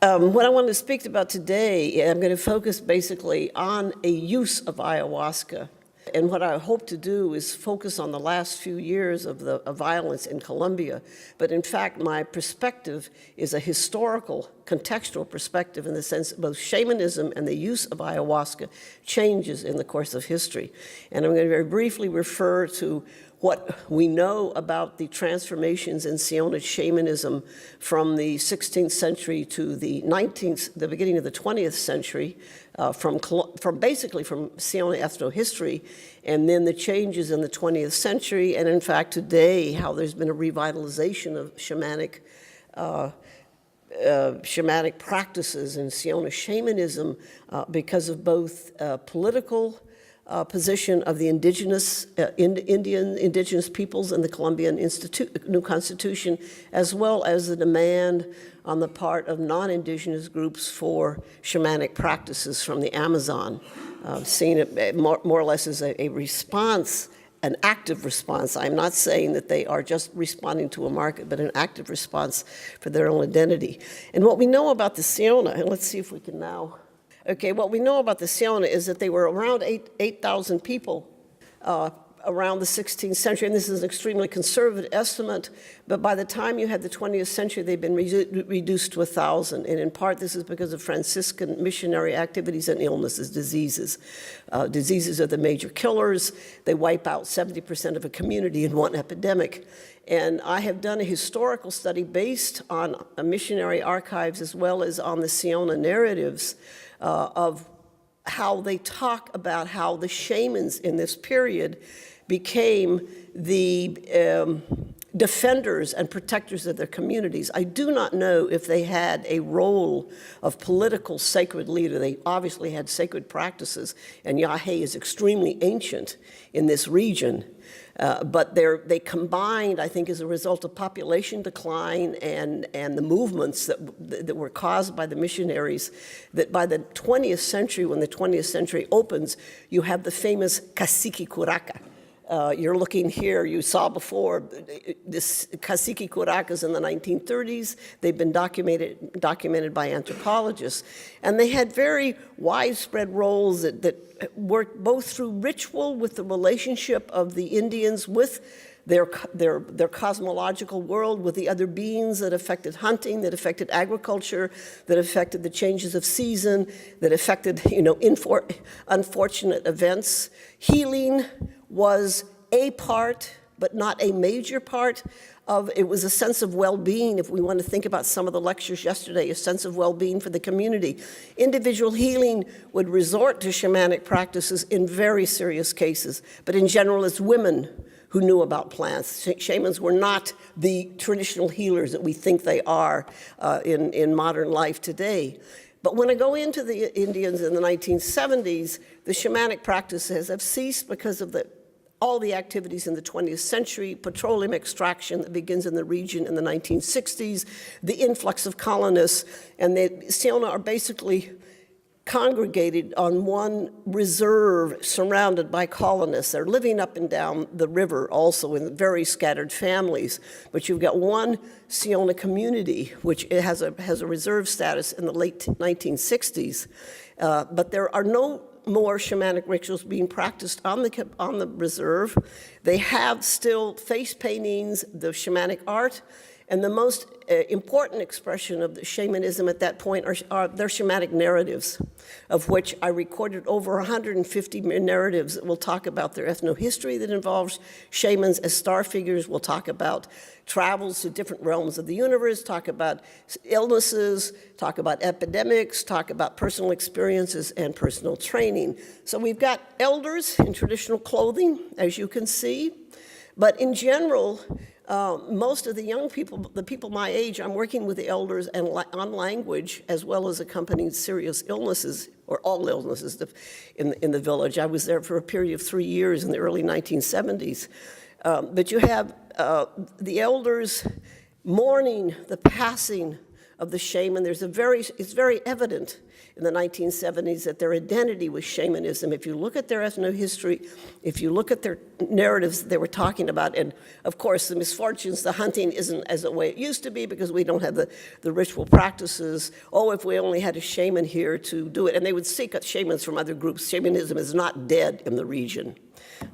What I want to speak about today, I'm going to focus basically on a use of ayahuasca. And what I hope to do is focus on the last few years of the violence in Colombia. But in fact, my perspective is a historical, contextual perspective in the sense that both shamanism and the use of ayahuasca changes in the course of history. And I'm going to very briefly refer to what we know about the transformations in Siona shamanism from the 16th century to the beginning of the 20th century, basically from Siona ethnohistory, and then the changes in the 20th century, and in fact today, how there's been a revitalization of shamanic practices in Siona shamanism because of both political position of the indigenous indigenous peoples in the Colombian new constitution, as well as the demand on the part of non-indigenous groups for shamanic practices from the Amazon, seen it more or less as a response, an active response. I'm not saying that they are just responding to a market, but an active response for their own identity. And what we know about the Siona, and let's see if we can now. Okay, what we know about the Siona is that they were around 8,000 people around the 16th century, and this is an extremely conservative estimate, but by the time you had the 20th century, they've been reduced to 1,000, and in part this is because of Franciscan missionary activities and illnesses, diseases. Diseases are the major killers. They wipe out 70% of a community in one epidemic. And I have done a historical study based on missionary archives as well as on the Siona narratives of how they talk about how the shamans in this period became the defenders and protectors of their communities. I do not know if they had a role of political sacred leader. They obviously had sacred practices, and yajé is extremely ancient in this region. But they combined, I think, as a result of population decline and the movements that were caused by the missionaries, that by the 20th century, when the 20th century opens, you have the famous cacique curaca. You're looking here, you saw before, this cacique curacas in the 1930s. They've been documented by anthropologists. And they had very widespread roles that worked both through ritual with the relationship of the Indians with their cosmological world, with the other beings, that affected hunting, that affected agriculture, that affected the changes of season, that affected, unfortunate events. Healing was a part, but not a major part of it. Was a sense of well-being. If we want to think about some of the lectures yesterday, a sense of well-being for the community. Individual healing would resort to shamanic practices in very serious cases, but in general, it's women who knew about plants. Shamans were not the traditional healers that we think they are in modern life today. But when I go into the Indians in the 1970s, the shamanic practices have ceased because of all the activities in the 20th century, petroleum extraction that begins in the region in the 1960s, the influx of colonists, and the Siona are basically congregated on one reserve surrounded by colonists. They're living up and down the river also in very scattered families. But you've got one Siona community, which has a reserve status in the late 1960s. But there are no more shamanic rituals being practiced on the reserve. They have still face paintings, the shamanic art, and the most important expression of the shamanism at that point are their shamanic narratives, of which I recorded over 150 narratives that will talk about their ethnohistory that involves shamans as star figures. We'll talk about travels to different realms of the universe, talk about illnesses, talk about epidemics, talk about personal experiences and personal training. So we've got elders in traditional clothing, as you can see, but in general, most of the young people, the people my age, I'm working with the elders and on language as well as accompanying serious illnesses, or all illnesses in the village. I was there for a period of 3 years in the early 1970s. But you have the elders mourning the passing of the shaman. It's very evident in the 1970s that their identity was shamanism. If you look at their ethnohistory, if you look at their narratives they were talking about, and of course the misfortunes, the hunting isn't as the way it used to be because we don't have the ritual practices. Oh, if we only had a shaman here to do it. And they would seek out shamans from other groups. Shamanism is not dead in the region.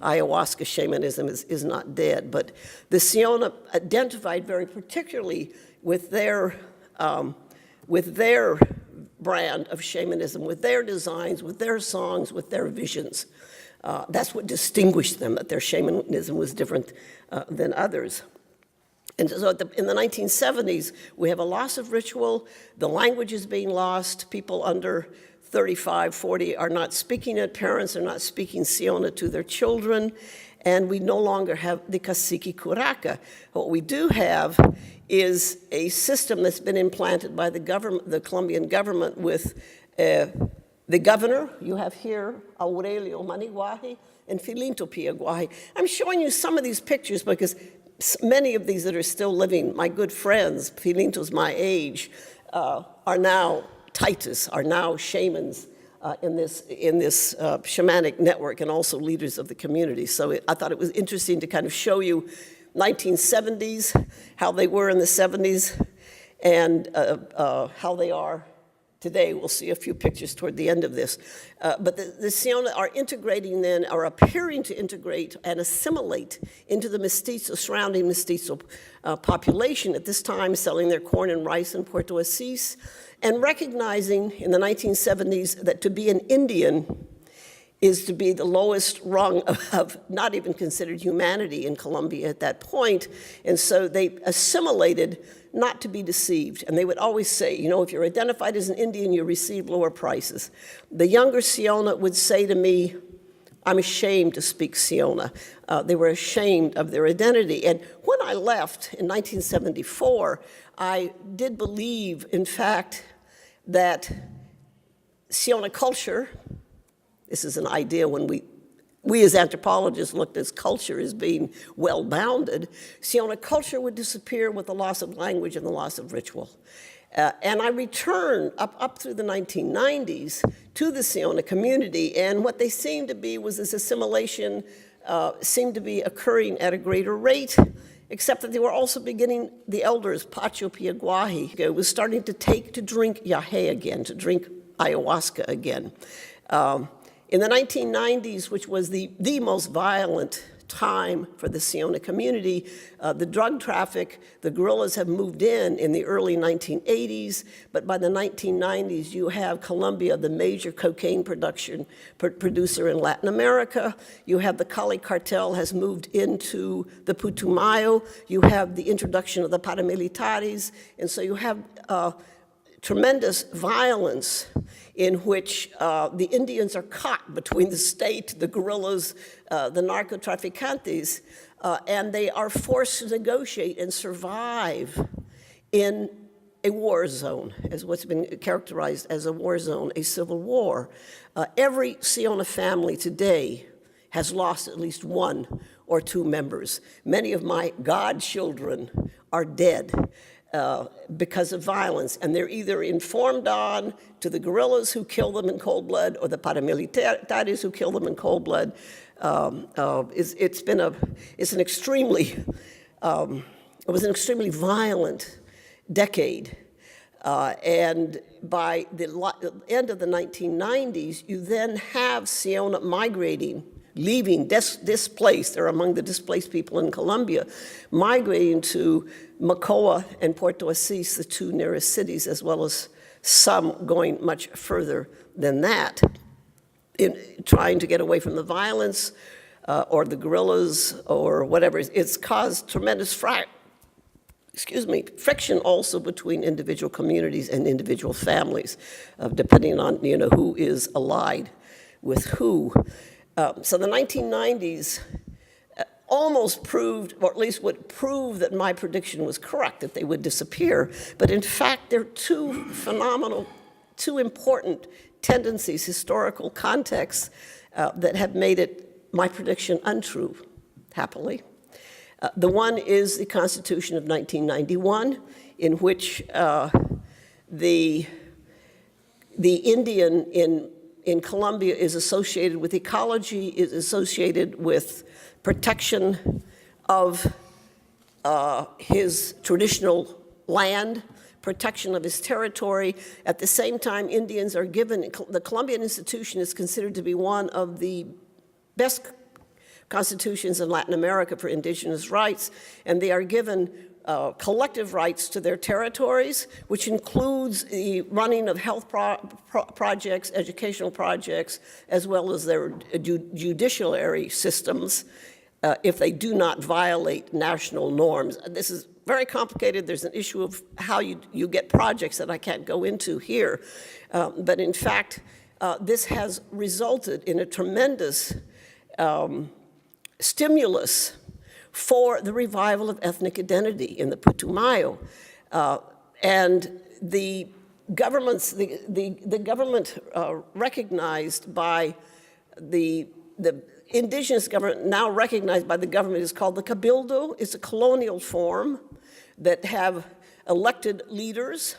Ayahuasca shamanism is not dead, but the Siona identified very particularly with their brand of shamanism, with their designs, with their songs, with their visions. That's what distinguished them, that their shamanism was different than others. And so in the 1970s, we have a loss of ritual, the language is being lost, people under 35, 40 are not speaking it, parents are not speaking Siona to their children, and we no longer have the cacique curaca. What we do have is a system that's been implanted by the government, the Colombian government, with the governor. You have here Aurelio Maniguaje and Filinto Piaguaje. I'm showing you some of these pictures because many of these that are still living, my good friends, Filinto's my age, are now Titus, are now shamans in this shamanic network and also leaders of the community. So I thought it was interesting to kind of show you 1970s, how they were in the 70s, and how they are today. We'll see a few pictures toward the end of this. But the Siona are integrating then, are appearing to integrate and assimilate into the mestizo, surrounding mestizo population at this time, selling their corn and rice in Puerto Asís, and recognizing in the 1970s that to be an Indian is to be the lowest rung of not even considered humanity in Colombia at that point. And so they assimilated not to be deceived. And they would always say, you know, if you're identified as an Indian, you receive lower prices. The younger Siona would say to me, I'm ashamed to speak Siona. They were ashamed of their identity. And when I left in 1974, I did believe, in fact, that Siona culture, this is an idea when we as anthropologists looked at culture as being well-bounded, Siona culture would disappear with the loss of language and the loss of ritual. And I returned up through the 1990s to the Siona community, and what they seemed to be was this assimilation seemed to be occurring at a greater rate, except that they were also beginning, the elders, Pacho Piaguaje, was starting to drink yajé again, to drink ayahuasca again. In the 1990s, which was the most violent time for the Siona community, the drug traffic, the guerrillas have moved in the early 1980s, but by the 1990s, you have Colombia, the major cocaine producer in Latin America. You have the Cali cartel has moved into the Putumayo. You have the introduction of the paramilitares, and so you have tremendous violence in which the Indians are caught between the state, the guerrillas, the narcotraficantes, and they are forced to negotiate and survive in a war zone, as what's been characterized as a war zone, a civil war. Every Siona family today has lost at least one or two members. Many of my godchildren are dead because of violence, and they're either informed on to the guerrillas who kill them in cold blood or the paramilitares who kill them in cold blood. It was an extremely violent decade. And by the end of the 1990s, you then have Siona migrating, leaving, displaced, they're among the displaced people in Colombia, migrating to Mocoa and Puerto Asís, the two nearest cities, as well as some going much further than that, in trying to get away from the violence or the guerrillas or whatever. It's caused tremendous friction also between individual communities and individual families, depending on who is allied with who. So the 1990s almost proved, or at least would prove that my prediction was correct, that they would disappear. But in fact, there are two phenomenal, two important tendencies, historical contexts that have made my prediction untrue, happily. The one is the Constitution of 1991, in which the Indian in Colombia is associated with ecology, is associated with protection of his traditional land, protection of his territory. At the same time, Indians are given, the Colombian institution is considered to be one of the best constitutions in Latin America for indigenous rights, and they are given collective rights to their territories, which includes the running of health projects, educational projects, as well as their judiciary systems, if they do not violate national norms. This is very complicated. There's an issue of how you get projects that I can't go into here. But in fact, this has resulted in a tremendous stimulus for the revival of ethnic identity in the Putumayo. And the government recognized by the indigenous government, now recognized by the government, is called the Cabildo. It's a colonial form that have elected leaders.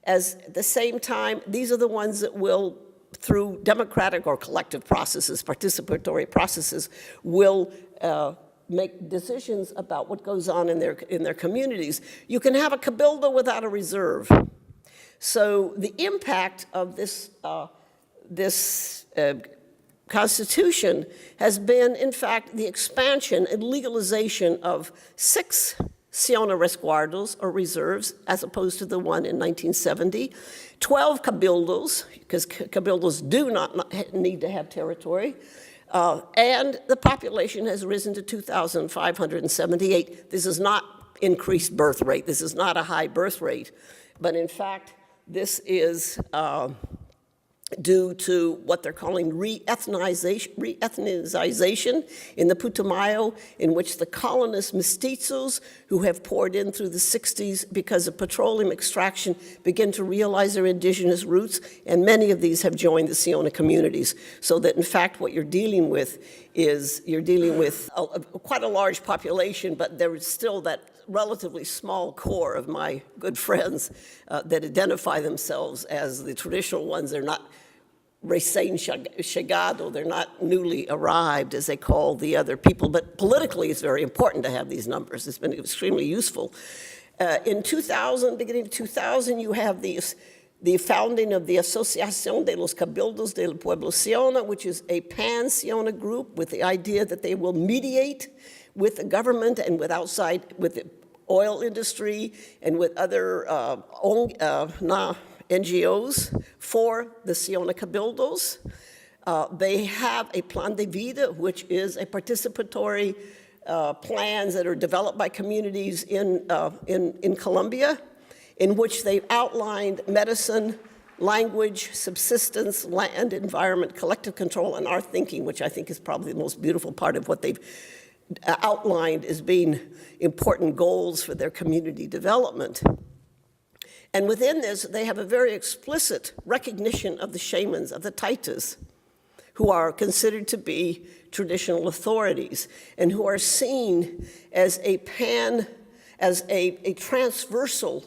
At the same time, these are the ones that will, through democratic or collective processes, participatory processes, will make decisions about what goes on in their communities. You can have a cabildo without a reserve. So the impact of this Constitution has been, in fact, the expansion and legalization of 6 Siona resguardos, or reserves, as opposed to the one in 1970, 12 cabildos, because cabildos do not need to have territory, and the population has risen to 2,578. This is not increased birth rate. This is not a high birth rate, but in fact, this is due to what they're calling re-ethnization in the Putumayo, in which the colonist mestizos who have poured in through the 60s because of petroleum extraction begin to realize their indigenous roots, and many of these have joined the Siona communities. So that in fact what you're dealing with is quite a large population, but there is still that relatively small core of my good friends that identify themselves as the traditional ones. They're not recién chegado, they're not newly arrived, as they call the other people. But politically, it's very important to have these numbers. It's been extremely useful. In 2000, beginning of 2000, you have the founding of the Asociación de los Cabildos del Pueblo Siona, which is a pan-Siona group with the idea that they will mediate with the government and with the oil industry and with other NGOs for the Siona Cabildos. They have a plan de vida, which is a participatory plans that are developed by communities in Colombia, in which they've outlined medicine, language, subsistence, land, environment, collective control, and our thinking, which I think is probably the most beautiful part of what they've outlined as being important goals for their community development. And within this, they have a very explicit recognition of the shamans, of the taitas, who are considered to be traditional authorities and who are seen as a transversal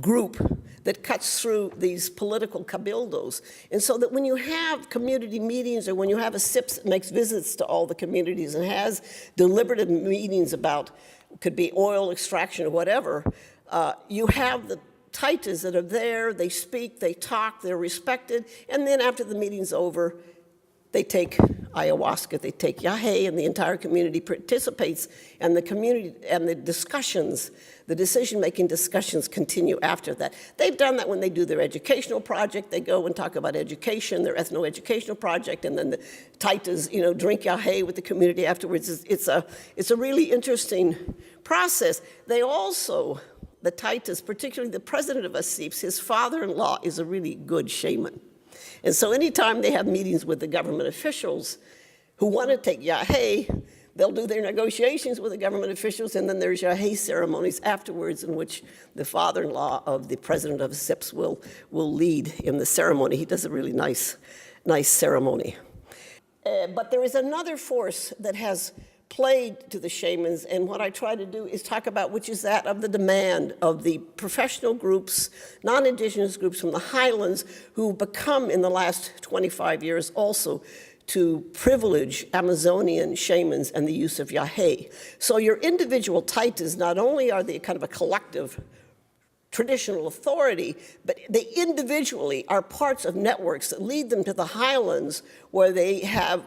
group that cuts through these political cabildos. And so that when you have community meetings, or when you have a SIPS that makes visits to all the communities and has deliberative meetings about, could be oil extraction or whatever, you have the taitas that are there, they speak, they talk, they're respected, and then after the meeting's over, they take ayahuasca, they take yajé, and the entire community participates, and the community and the discussions, the decision-making discussions continue after that. They've done that when they do their educational project. They go and talk about education, their ethno-educational project, and then the taitas, drink yajé with the community afterwards. It's a really interesting process. They also, the taitas, particularly the president of ASIPS, his father-in-law is a really good shaman. And so anytime they have meetings with the government officials who want to take yajé, they'll do their negotiations with the government officials, and then there's yajé ceremonies afterwards in which the father-in-law of the president of SIPS will lead in the ceremony. He does a really nice ceremony. But there is another force that has played to the shamans, and what I try to do is talk about which is that of the demand of the professional groups, non-Indigenous groups from the highlands who become in the last 25 years also to privilege Amazonian shamans and the use of yajé. So your individual taitas not only are they kind of a collective traditional authority, but they individually are parts of networks that lead them to the highlands where they have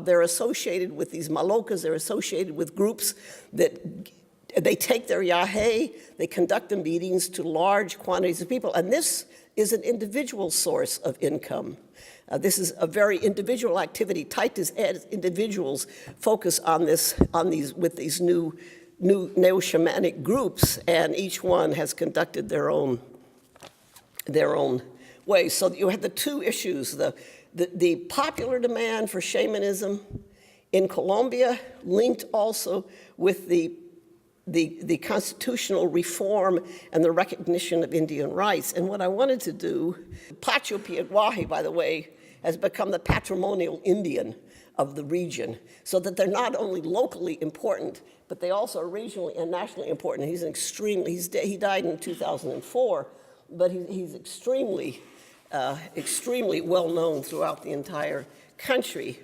they're associated with these malokas, they're associated with groups that they take their yajé, they conduct the meetings to large quantities of people, and this is an individual source of income. This is a very individual activity. Taitas as individuals focus on this, with these new neo-shamanic groups, and each one has conducted their own way. So you have the two issues, the popular demand for shamanism in Colombia, linked also with the constitutional reform and the recognition of Indian rights. And what I wanted to do, Pacho Piedwahi, by the way, has become the patrimonial Indian of the region, so that they're not only locally important, but they also are regionally and nationally important. He's an he died in 2004, but he's extremely well known throughout the entire country.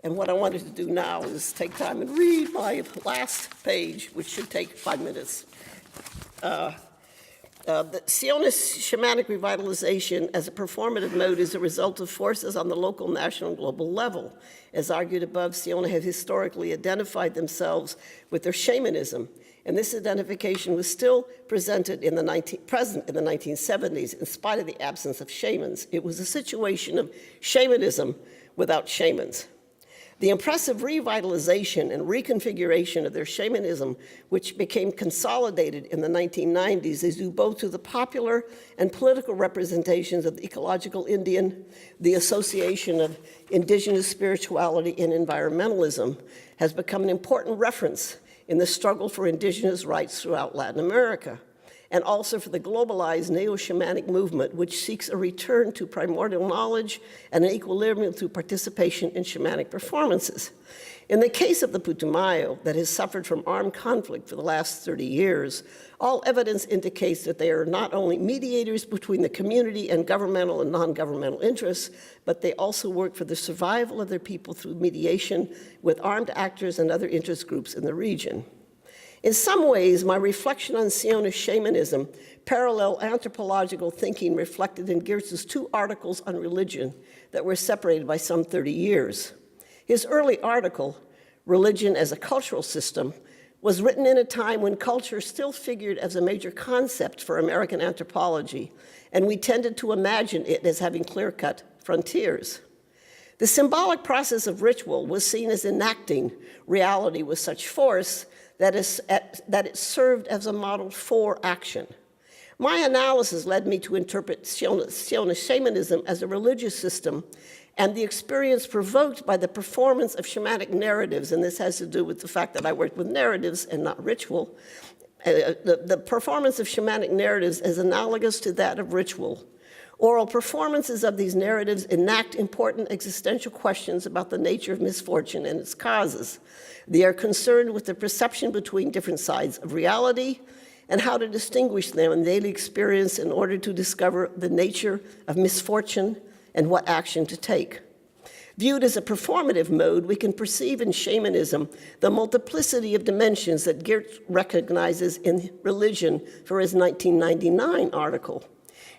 And what I wanted to do now is take time and read my last page, which should take 5 minutes. The Siona shamanic revitalization as a performative mode is a result of forces on the local, national, and global level. As argued above, Siona have historically identified themselves with their shamanism, and this identification was still present in the 1970s in spite of the absence of shamans. It was a situation of shamanism without shamans. The impressive revitalization and reconfiguration of their shamanism, which became consolidated in the 1990s, is due both to the popular and political representations of the ecological Indian, the association of indigenous spirituality and environmentalism has become an important reference in the struggle for indigenous rights throughout Latin America, and also for the globalized neo-shamanic movement, which seeks a return to primordial knowledge and an equilibrium through participation in shamanic performances. In the case of the Putumayo, that has suffered from armed conflict for the last 30 years, all evidence indicates that they are not only mediators between the community and governmental and non-governmental interests, but they also work for the survival of their people through mediation with armed actors and other interest groups in the region. In some ways, my reflection on Siona shamanism parallel anthropological thinking reflected in Geertz's 2 articles on religion that were separated by some 30 years. His early article, Religion as a Cultural System, was written in a time when culture still figured as a major concept for American anthropology, and we tended to imagine it as having clear-cut frontiers. The symbolic process of ritual was seen as enacting reality with such force that it served as a model for action. My analysis led me to interpret Siona shamanism as a religious system and the experience provoked by the performance of shamanic narratives, and this has to do with the fact that I worked with narratives and not ritual. The performance of shamanic narratives is analogous to that of ritual. Oral performances of these narratives enact important existential questions about the nature of misfortune and its causes. They are concerned with the perception between different sides of reality and how to distinguish them in daily experience in order to discover the nature of misfortune and what action to take. Viewed as a performative mode, we can perceive in shamanism the multiplicity of dimensions that Geertz recognizes in religion for his 1999 article.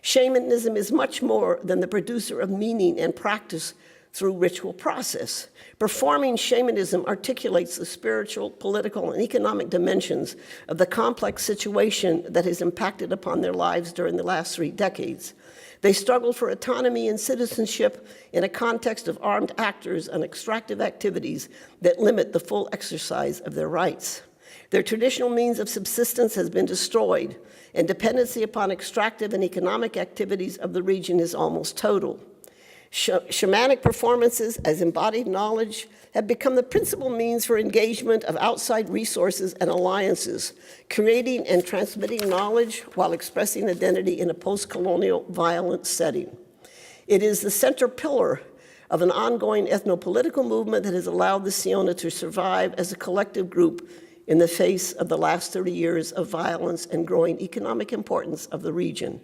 Shamanism is much more than the producer of meaning and practice through ritual process. Performing shamanism articulates the spiritual, political, and economic dimensions of the complex situation that has impacted upon their lives during the last 3 decades. They struggle for autonomy and citizenship in a context of armed actors and extractive activities that limit the full exercise of their rights. Their traditional means of subsistence has been destroyed, and dependency upon extractive and economic activities of the region is almost total. Shamanic performances as embodied knowledge have become the principal means for engagement of outside resources and alliances, creating and transmitting knowledge while expressing identity in a post-colonial violent setting. It is the central pillar of an ongoing ethno-political movement that has allowed the Siona to survive as a collective group in the face of the last 30 years of violence and growing economic importance of the region.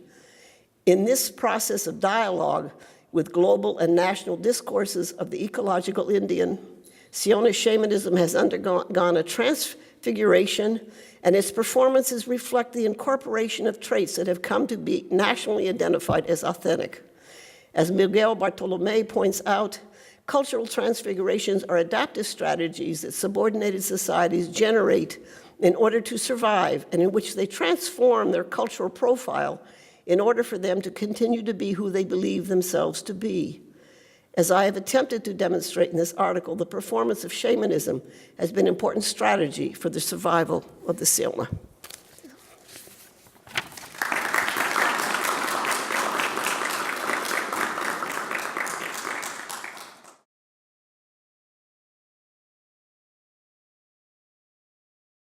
In this process of dialogue with global and national discourses of the ecological Indian, Siona shamanism has undergone a transfiguration, and its performances reflect the incorporation of traits that have come to be nationally identified as authentic. As Miguel Bartolomé points out, cultural transfigurations are adaptive strategies that subordinated societies generate in order to survive, and in which they transform their cultural profile in order for them to continue to be who they believe themselves to be. As I have attempted to demonstrate in this article, the performance of shamanism has been an important strategy for the survival of the Siona.